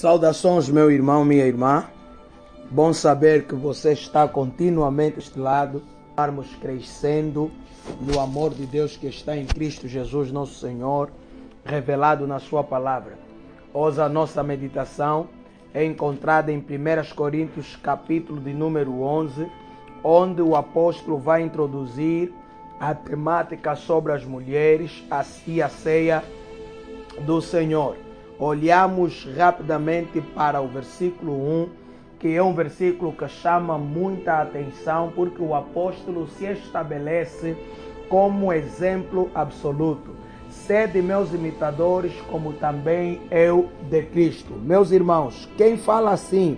Saudações, meu irmão, minha irmã. Bom saber que você está continuamente deste lado. Vamos crescendo no amor de Deus que está em Cristo Jesus, nosso Senhor, revelado na sua palavra. Hoje a nossa meditação é encontrada em 1 Coríntios, capítulo de número 11, onde o apóstolo vai introduzir a temática sobre as mulheres e a ceia do Senhor. Olhamos rapidamente para o versículo 1, que é um versículo que chama muita atenção, porque o apóstolo se estabelece como exemplo absoluto. Sede meus imitadores, como também eu de Cristo. Meus irmãos, quem fala assim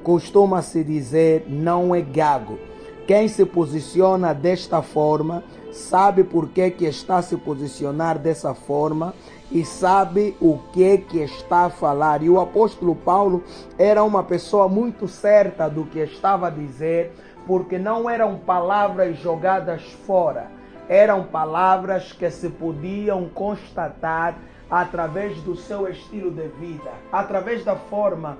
costuma-se dizer não é gago. Quem se posiciona desta forma sabe por que está a se posicionar dessa forma e sabe o que está a falar. E o apóstolo Paulo era uma pessoa muito certa do que estava a dizer, porque não eram palavras jogadas fora, eram palavras que se podiam constatar através do seu estilo de vida, através da forma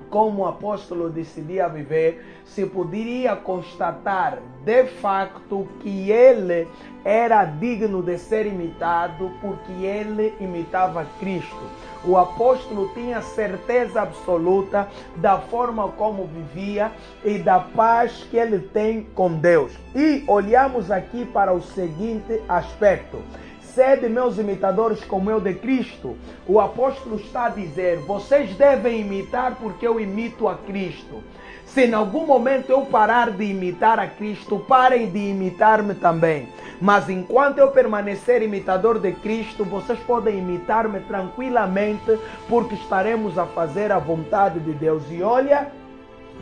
como o apóstolo decidia viver, se poderia constatar de facto que ele era digno de ser imitado, porque ele imitava Cristo. O apóstolo tinha certeza absoluta da forma como vivia e da paz que ele tem com Deus. E olhamos aqui para o seguinte aspecto: sede meus imitadores como eu de Cristo. O apóstolo está a dizer, vocês devem imitar porque eu imito a Cristo. Se em algum momento eu parar de imitar a Cristo, parem de imitar-me também. Mas enquanto eu permanecer imitador de Cristo, vocês podem imitar-me tranquilamente, porque estaremos a fazer a vontade de Deus. E olha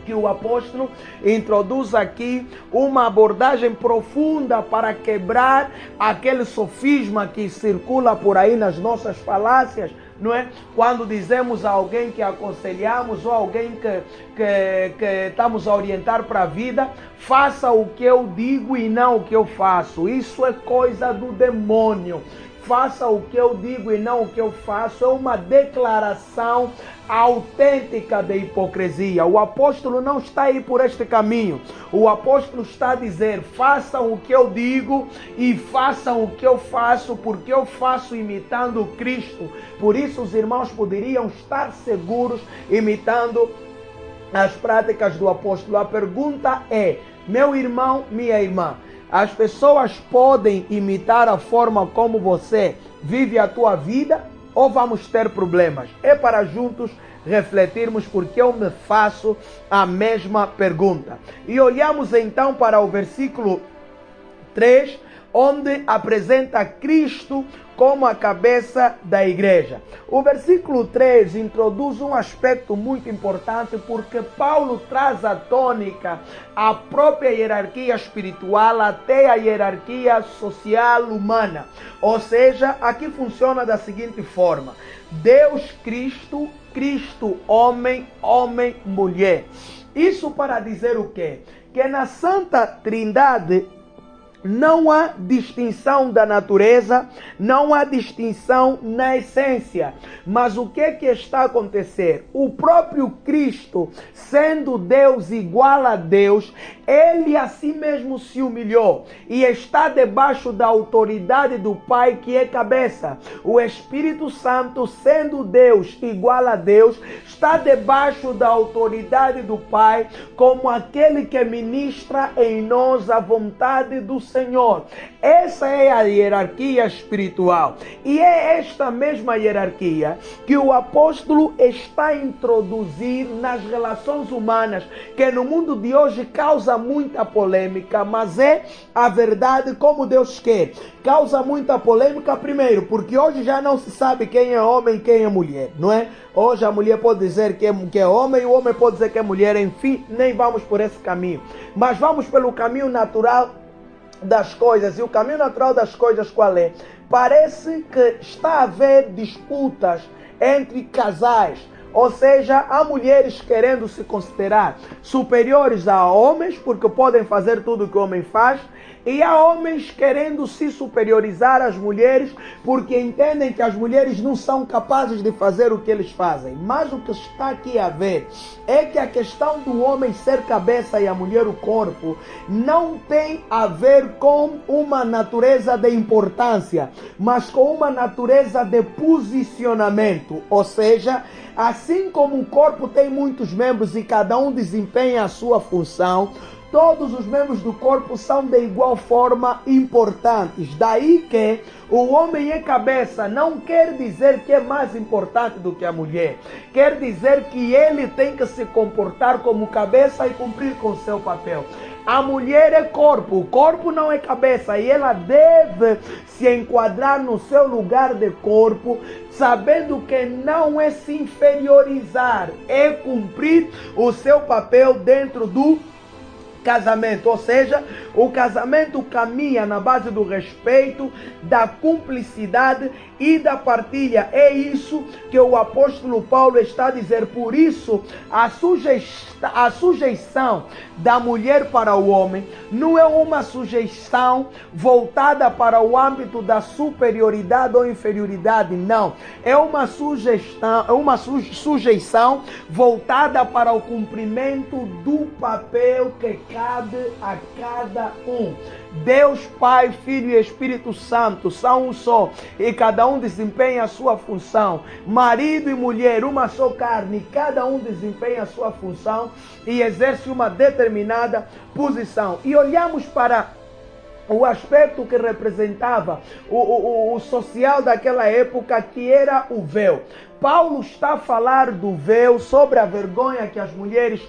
que o apóstolo introduz aqui uma abordagem profunda para quebrar aquele sofisma que circula por aí nas nossas falácias, não é? Quando dizemos a alguém que aconselhamos ou alguém que estamos a orientar para a vida, faça o que eu digo e não o que eu faço. Isso é coisa do demônio. Faça o que eu digo e não o que eu faço é uma declaração autêntica de hipocrisia. O apóstolo não está aí por este caminho. O apóstolo está a dizer, façam o que eu digo e façam o que eu faço, porque eu faço imitando Cristo. Por isso os irmãos poderiam estar seguros imitando as práticas do apóstolo. A pergunta é, meu irmão, minha irmã, as pessoas podem imitar a forma como você vive a tua vida ou vamos ter problemas? É para juntos refletirmos, porque eu me faço a mesma pergunta. E olhamos então para o versículo 3, onde apresenta Cristo como a cabeça da igreja. O versículo 3 introduz um aspecto muito importante, porque Paulo traz à tônica a própria hierarquia espiritual até a hierarquia social humana. Ou seja, aqui funciona da seguinte forma: Deus, Cristo, Cristo, homem, homem, mulher. Isso para dizer o quê? Que na Santa Trindade não há distinção da natureza, não há distinção na essência. Mas o que está a acontecer? O próprio Cristo, sendo Deus igual a Deus, ele a si mesmo se humilhou e está debaixo da autoridade do Pai, que é cabeça. O Espírito Santo, sendo Deus igual a Deus, está debaixo da autoridade do Pai, como aquele que ministra em nós a vontade do Senhor. Essa é a hierarquia espiritual. E é esta mesma hierarquia que o apóstolo está a introduzir nas relações humanas, que no mundo de hoje causa muita polêmica, mas é a verdade como Deus quer. Causa muita polêmica, primeiro, porque hoje já não se sabe quem é homem e quem é mulher, não é? Hoje a mulher pode dizer que é homem e o homem pode dizer que é mulher, enfim, nem vamos por esse caminho. Mas vamos pelo caminho natural das coisas. E o caminho natural das coisas qual é? Parece que está a haver disputas entre casais. Ou seja, há mulheres querendo se considerar superiores a homens, porque podem fazer tudo o que o homem faz, E há homens querendo se superiorizar às mulheres porque entendem que as mulheres não são capazes de fazer o que eles fazem. Mas o que está aqui a ver é que a questão do homem ser cabeça e a mulher o corpo não tem a ver com uma natureza de importância, mas com uma natureza de posicionamento. Ou seja, assim como o corpo tem muitos membros e cada um desempenha a sua função, todos os membros do corpo são de igual forma importantes. Daí que o homem é cabeça não quer dizer que é mais importante do que a mulher. Quer dizer que ele tem que se comportar como cabeça e cumprir com seu papel. A mulher é corpo, o corpo não é cabeça e ela deve se enquadrar no seu lugar de corpo, sabendo que não é se inferiorizar, é cumprir o seu papel dentro do casamento. Ou seja, o casamento caminha na base do respeito, da cumplicidade e da partilha. É isso que o apóstolo Paulo está a dizer. Por isso, a sujeição da mulher para o homem não é uma sujeição voltada para o âmbito da superioridade ou inferioridade, não. É uma sujeição voltada para o cumprimento do papel que cabe a cada um. Deus, Pai, Filho e Espírito Santo são um só e cada um desempenha a sua função. Marido e mulher, uma só carne, cada um desempenha a sua função e exerce uma determinada posição. E olhamos para o aspecto que representava o social daquela época, que era o véu. Paulo está a falar do véu, sobre a vergonha que as mulheres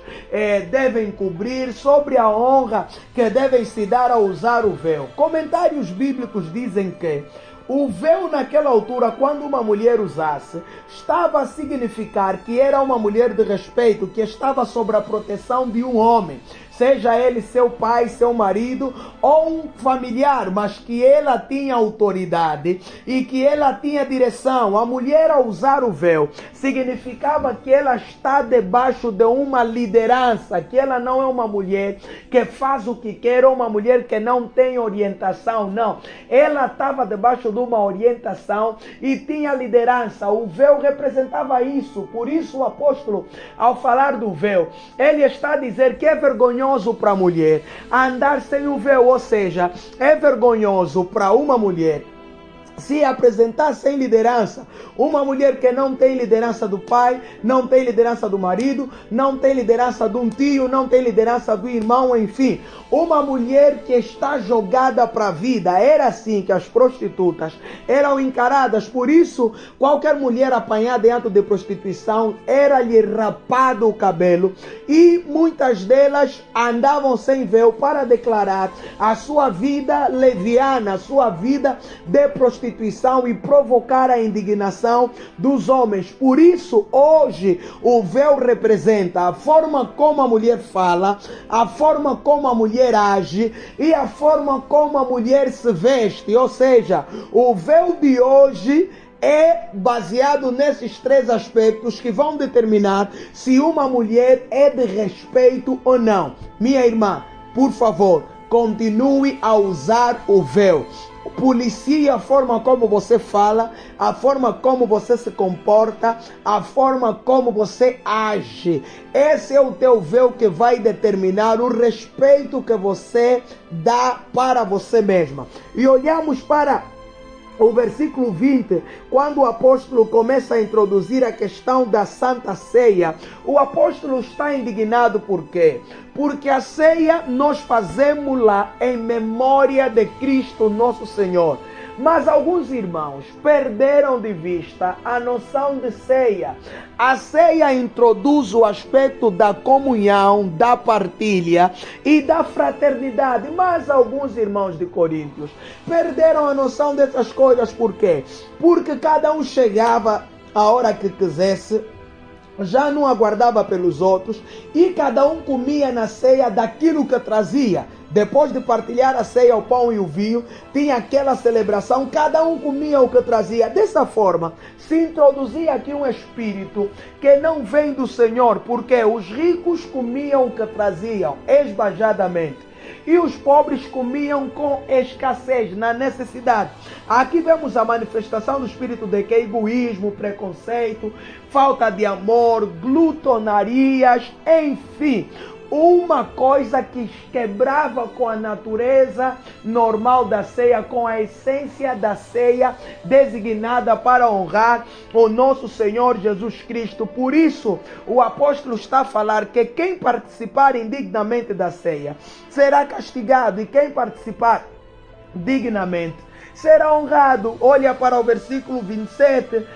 devem cobrir, sobre a honra que devem se dar a usar o véu. Comentários bíblicos dizem que o véu naquela altura, quando uma mulher usasse, estava a significar que era uma mulher de respeito, que estava sob a proteção de um homem, seja ele seu pai, seu marido ou um familiar, mas que ela tinha autoridade e que ela tinha direção. A mulher, ao usar o véu, significava que ela está debaixo de uma liderança, que ela não é uma mulher que faz o que quer ou uma mulher que não tem orientação, não. Ela estava debaixo de uma orientação e tinha liderança. O véu representava isso. Por isso o apóstolo, ao falar do véu, ele está a dizer que é vergonhoso para a mulher andar sem o véu, ou seja, é vergonhoso para uma mulher se apresentar sem liderança. Uma mulher que não tem liderança do pai, não tem liderança do marido, não tem liderança de um tio, não tem liderança do irmão, enfim. Uma mulher que está jogada para a vida. Era assim que as prostitutas eram encaradas. Por isso, qualquer mulher apanhada em ato de prostituição, era-lhe rapado o cabelo. E muitas delas andavam sem véu para declarar a sua vida leviana, a sua vida de prostituição e provocar a indignação dos homens. Por isso, hoje, o véu representa a forma como a mulher fala, a forma como a mulher age e a forma como a mulher se veste. Ou seja, o véu de hoje é baseado nesses três aspectos que vão determinar se uma mulher é de respeito ou não. Minha irmã, por favor, continue a usar o véu. Policie a forma como você fala, a forma como você se comporta, a forma como você age. Esse é o teu véu que vai determinar o respeito que você dá para você mesma. E olhamos para o versículo 20, quando o apóstolo começa a introduzir a questão da Santa Ceia. O apóstolo está indignado por quê? Porque a ceia nós fazemos lá em memória de Cristo nosso Senhor. Mas alguns irmãos perderam de vista a noção de ceia. A ceia introduz o aspecto da comunhão, da partilha e da fraternidade. Mas alguns irmãos de Coríntios perderam a noção dessas coisas. Por quê? Porque cada um chegava a hora que quisesse, já não aguardava pelos outros e cada um comia na ceia daquilo que trazia. Depois de partilhar a ceia, o pão e o vinho, tinha aquela celebração, cada um comia o que trazia. Dessa forma, se introduzia aqui um espírito que não vem do Senhor, porque os ricos comiam o que traziam, esbajadamente. E os pobres comiam com escassez, na necessidade. Aqui vemos a manifestação do espírito de que egoísmo, preconceito, falta de amor, glutonarias, enfim. Uma coisa que quebrava com a natureza normal da ceia, com a essência da ceia designada para honrar o nosso Senhor Jesus Cristo. Por isso, o apóstolo está a falar que quem participar indignamente da ceia será castigado, e quem participar dignamente será honrado. Olha para o versículo 27.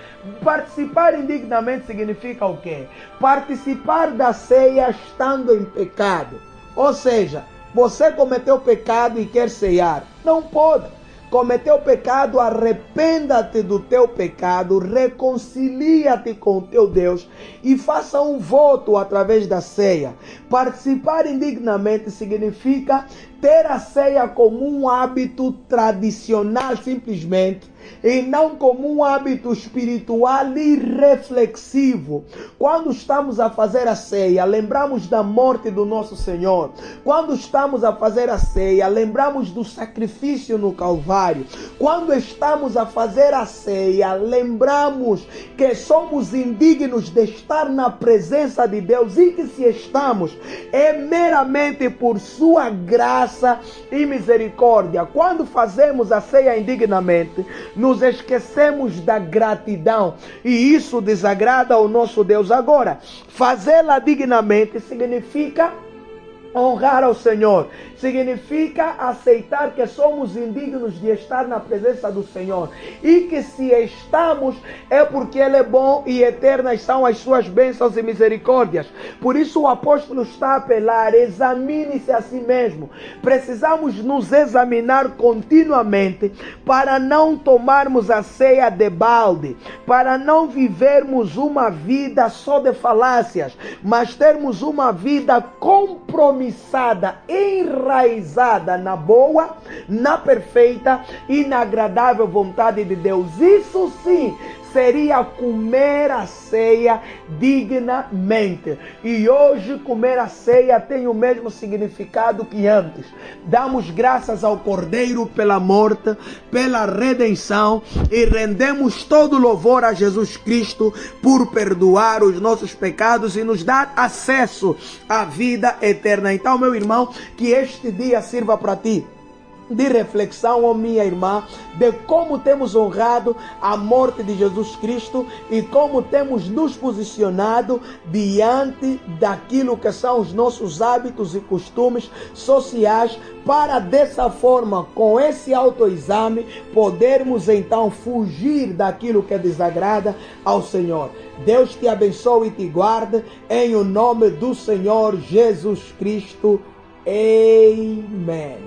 Participar indignamente significa o quê? Participar da ceia estando em pecado. Ou seja, você cometeu pecado e quer ceiar. Não pode. Cometeu pecado, arrependa-te do teu pecado, reconcilia-te com o teu Deus e faça um voto através da ceia. Participar indignamente significa ter a ceia como um hábito tradicional simplesmente, e não como um hábito espiritual e reflexivo. Quando estamos a fazer a ceia, lembramos da morte do nosso Senhor. Quando estamos a fazer a ceia, lembramos do sacrifício no Calvário. Quando estamos a fazer a ceia, lembramos que somos indignos de estar na presença de Deus, e que se estamos, é meramente por sua graça e misericórdia. Quando fazemos a ceia indignamente, nos esquecemos da gratidão, e isso desagrada ao nosso Deus. Agora, fazê-la dignamente significa honrar ao Senhor, significa aceitar que somos indignos de estar na presença do Senhor, e que se estamos é porque Ele é bom e eternas são as suas bênçãos e misericórdias. Por isso o apóstolo está a apelar: examine-se a si mesmo. Precisamos nos examinar continuamente para não tomarmos a ceia de balde, para não vivermos uma vida só de falácias, mas termos uma vida compromissada, enraizada na boa, na perfeita e na agradável vontade de Deus. Isso sim seria comer a ceia dignamente. E hoje comer a ceia tem o mesmo significado que antes. Damos graças ao Cordeiro pela morte, pela redenção, e rendemos todo louvor a Jesus Cristo por perdoar os nossos pecados e nos dar acesso à vida eterna. Então, meu irmão, que este dia sirva para ti de reflexão, ó minha irmã, de como temos honrado a morte de Jesus Cristo e como temos nos posicionado diante daquilo que são os nossos hábitos e costumes sociais, para dessa forma, com esse autoexame, podermos então fugir daquilo que desagrada ao Senhor. Deus te abençoe e te guarde, em o nome do Senhor Jesus Cristo. Amém.